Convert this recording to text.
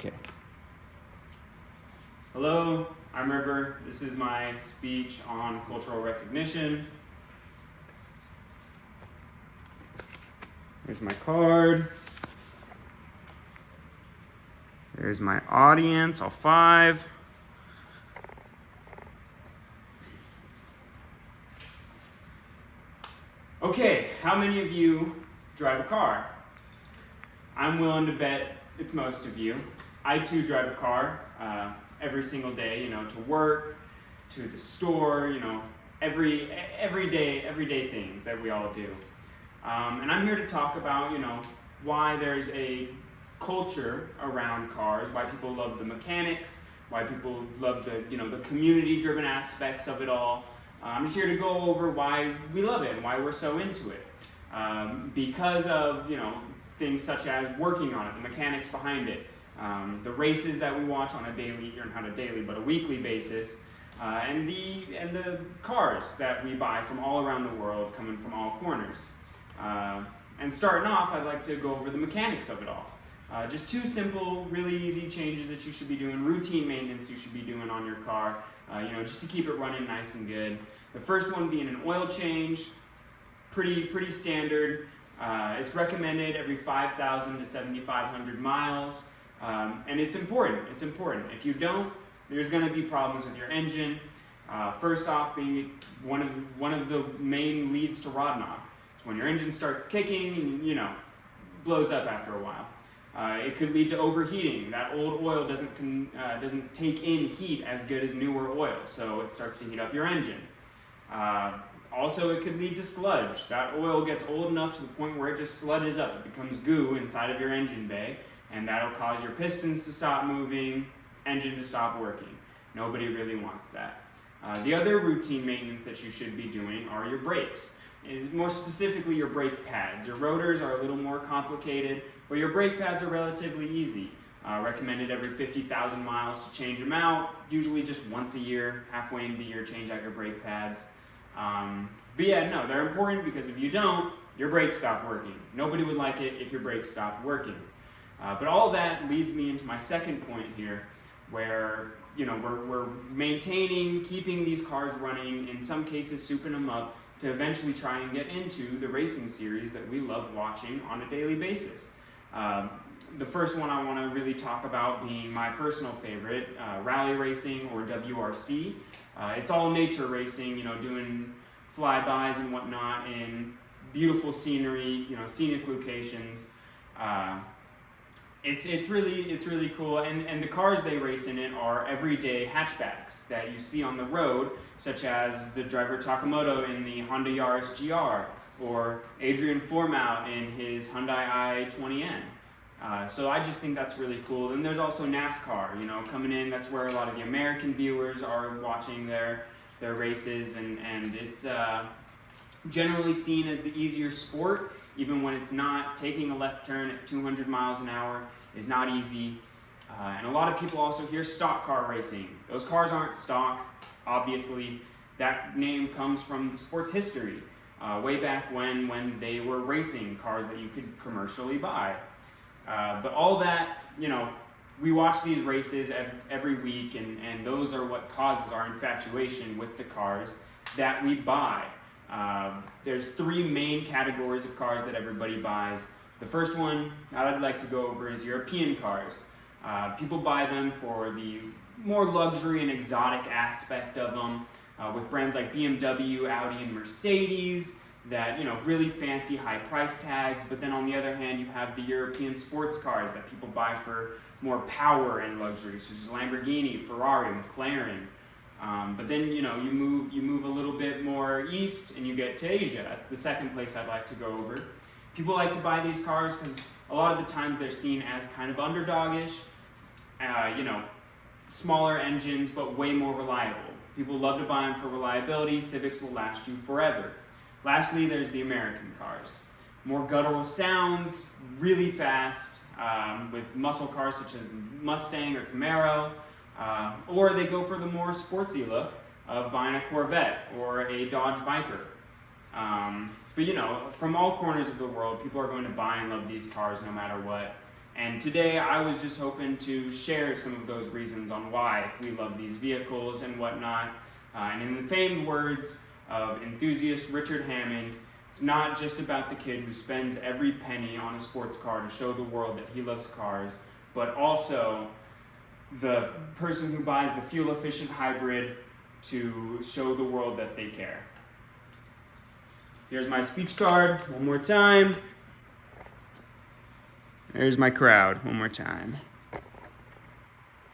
Okay. Hello, I'm River. This is my speech on cultural recognition. Here's my card. There's my audience, all 5. Okay, how many of you drive a car? I'm willing to bet it's most of you. I too drive a car every single day, to work, to the store, everyday things that we all do. And I'm here to talk about, why there's a culture around cars, why people love the mechanics, why people love the community-driven aspects of it all. I'm just here to go over why we love it and why we're so into it. Because of, things such as working on it, the mechanics behind it, the races that we watch on a daily, or not a daily, but a weekly basis, and the cars that we buy from all around the world, coming from all corners. And starting off, I'd like to go over the mechanics of it all. Just 2 simple, really easy changes that you should be doing, routine maintenance you should be doing on your car, just to keep it running nice and good. The first one being an oil change, pretty standard. It's recommended every 5,000 to 7,500 miles, and it's important. If you don't, there's going to be problems with your engine. First off, being one of the main leads to rod knock. It's when your engine starts ticking and blows up after a while. It could lead to overheating. That old oil doesn't take in heat as good as newer oil, so it starts to heat up your engine. Also, it could lead to sludge. That oil gets old enough to the point where it just sludges up. It becomes goo inside of your engine bay, and that'll cause your pistons to stop moving, engine to stop working. Nobody really wants that. The other routine maintenance that you should be doing are your brakes. More specifically, your brake pads. Your rotors are a little more complicated, but your brake pads are relatively easy. Recommended every 50,000 miles to change them out. Usually just once a year, halfway into the year, change out your brake pads. But yeah, no, they're important because if you don't, your brakes stop working. Nobody would like it if your brakes stopped working. But all that leads me into my second point here, where we're maintaining, keeping these cars running, in some cases souping them up, to eventually try and get into the racing series that we love watching on a daily basis. The first one I want to really talk about being my personal favorite, rally racing, or WRC. It's all nature racing, doing flybys and whatnot in beautiful scenery, scenic locations. It's really cool, and the cars they race in it are everyday hatchbacks that you see on the road, such as the driver Takamoto in the Honda Yaris GR, or Adrian Formout in his Hyundai i20N. So I just think that's really cool. And there's also NASCAR, coming in. That's where a lot of the American viewers are watching their races, and it's generally seen as the easier sport, even when it's not. Taking a left turn at 200 miles an hour is not easy. And a lot of people also hear stock car racing. Those cars aren't stock, obviously. That name comes from the sport's history, way back when they were racing cars that you could commercially buy. But all that, we watch these races every week, and those are what causes our infatuation with the cars that we buy. There's 3 main categories of cars that everybody buys. The first one that I'd like to go over is European cars. People buy them for the more luxury and exotic aspect of them, with brands like BMW, Audi, and Mercedes, that, really fancy high price tags. But then on the other hand, you have the European sports cars that people buy for more power and luxury, such as Lamborghini, Ferrari, McLaren. But then, you move a little bit more east and you get to Asia. That's the second place I'd like to go over. People like to buy these cars because a lot of the times they're seen as kind of underdogish, smaller engines, but way more reliable. People love to buy them for reliability. Civics will last you forever. Lastly, there's the American cars. More guttural sounds, really fast, with muscle cars such as Mustang or Camaro, or they go for the more sportsy look of buying a Corvette or a Dodge Viper. But from all corners of the world, people are going to buy and love these cars no matter what. And today I was just hoping to share some of those reasons on why we love these vehicles and whatnot. And in the famed words of enthusiast Richard Hammond, it's not just about the kid who spends every penny on a sports car to show the world that he loves cars, but also the person who buys the fuel-efficient hybrid to show the world that they care. Here's my speech card one more time. There's my crowd one more time.